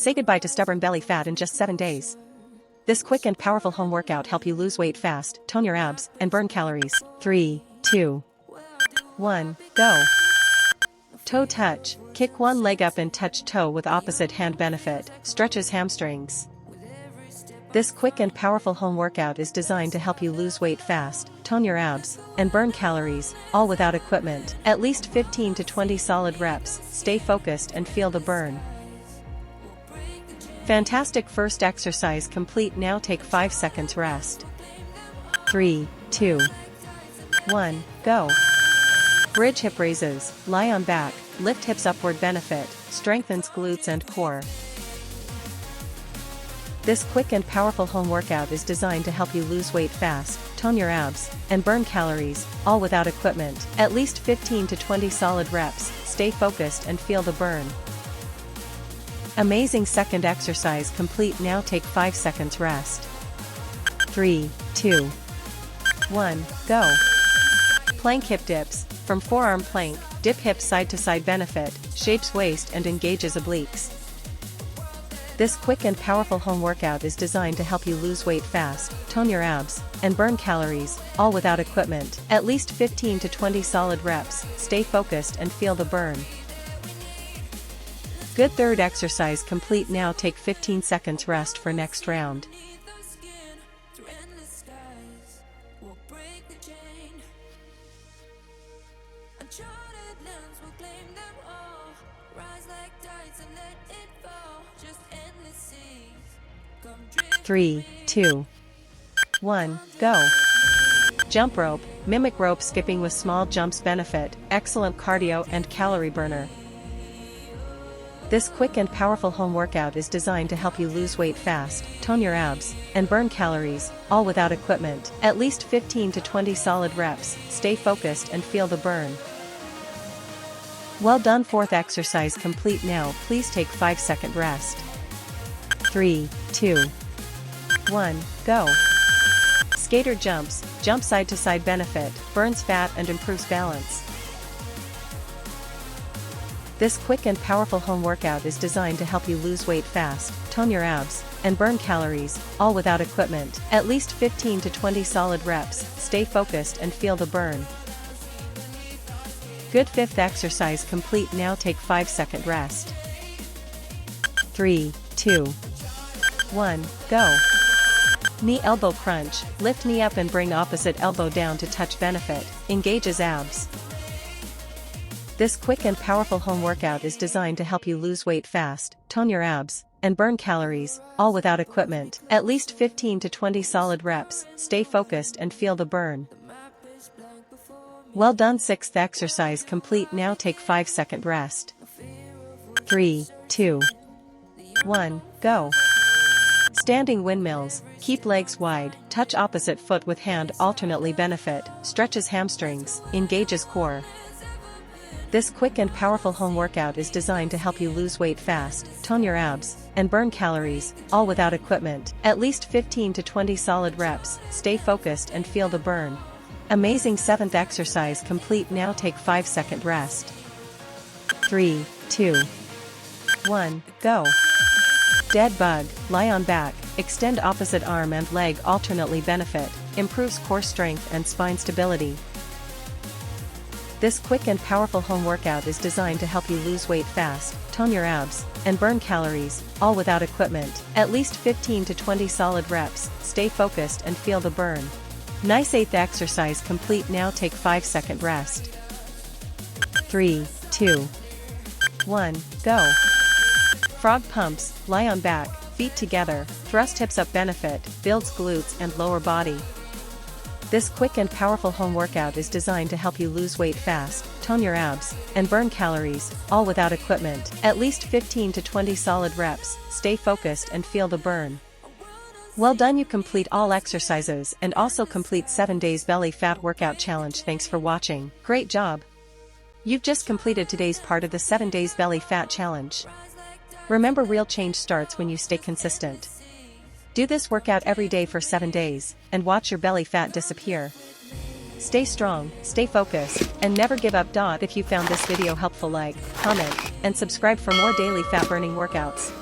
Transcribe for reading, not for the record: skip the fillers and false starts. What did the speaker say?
Say goodbye to stubborn belly fat in just 7 days. This quick and powerful home workout help you lose weight fast, tone your abs, and burn calories. 3, 2, 1, go. Toe touch. Kick one leg up and touch toe with opposite hand. Benefit, stretches hamstrings. This quick and powerful home workout is designed to help you lose weight fast, tone your abs, and burn calories, all without equipment. At least 15 to 20 solid reps. Stay focused and feel the burn. Fantastic first exercise complete. Now take 5 seconds rest. 3, 2, 1, go. Bridge hip raises. Lie on back, lift hips upward. Benefit, strengthens glutes and core. This quick and powerful home workout is designed to help you lose weight fast, tone your abs, and burn calories, all without equipment. At least 15 to 20 solid reps. Stay focused and feel the burn. Amazing second exercise complete. Now take 5 seconds rest. 3, 2, 1, go. Plank hip dips. From forearm plank, dip hips side to side. Benefit, shapes waist and engages obliques. This quick and powerful home workout is designed to help you lose weight fast, tone your abs, and burn calories, all without equipment. At least 15 to 20 solid reps. Stay focused and feel the burn. Good third exercise complete. Now take 15 seconds rest for next round. Three, 2, 1, go. Jump rope. Mimic rope skipping with small jumps. Benefit, excellent cardio and calorie burner. This quick and powerful home workout is designed to help you lose weight fast, tone your abs, and burn calories, all without equipment. At least 15 to 20 solid reps. Stay focused and feel the burn. Well done. Fourth exercise complete. Now please take 5-second rest. 3, 2, 1, go. Skater jumps. Jump side to side. Benefit, burns fat and improves balance. This quick and powerful home workout is designed to help you lose weight fast, tone your abs, and burn calories, all without equipment. At least 15 to 20 solid reps. Stay focused and feel the burn. Good fifth exercise complete. Now take 5-second rest. 3, 2, 1, go. Knee elbow crunch. Lift knee up and bring opposite elbow down to touch. Benefit, engages abs. This quick and powerful home workout is designed to help you lose weight fast, tone your abs, and burn calories, all without equipment. At least 15 to 20 solid reps. Stay focused and feel the burn. Well done. Sixth exercise complete. Now take 5-second rest. 3, 2, 1, go. Standing windmills. Keep legs wide, touch opposite foot with hand alternately. Benefit, stretches hamstrings, engages core. This quick and powerful home workout is designed to help you lose weight fast, tone your abs, and burn calories, all without equipment. At least 15 to 20 solid reps. Stay focused and feel the burn. Amazing seventh exercise complete. Now take 5-second rest. 3, 2, 1, go. Dead bug. Lie on back, extend opposite arm and leg alternately. Benefit, improves core strength and spine stability. This quick and powerful home workout is designed to help you lose weight fast, tone your abs, and burn calories, all without equipment. At least 15 to 20 solid reps. Stay focused and feel the burn. Nice eighth exercise complete. Now take 5-second rest. 3, 2, 1, go. Frog pumps. Lie on back, feet together, thrust hips up. Benefit, builds glutes and lower body. This quick and powerful home workout is designed to help you lose weight fast, tone your abs, and burn calories, all without equipment. At least 15 to 20 solid reps. Stay focused and feel the burn. Well done. You complete all exercises and also complete 7 days belly fat workout challenge. Thanks for watching. Great job. You've just completed today's part of the 7 days belly fat challenge. Remember, real change starts when you stay consistent. Do this workout every day for 7 days, and watch your belly fat disappear. Stay strong, stay focused, and never give up. If you found this video helpful, like, comment, and subscribe for more daily fat burning workouts.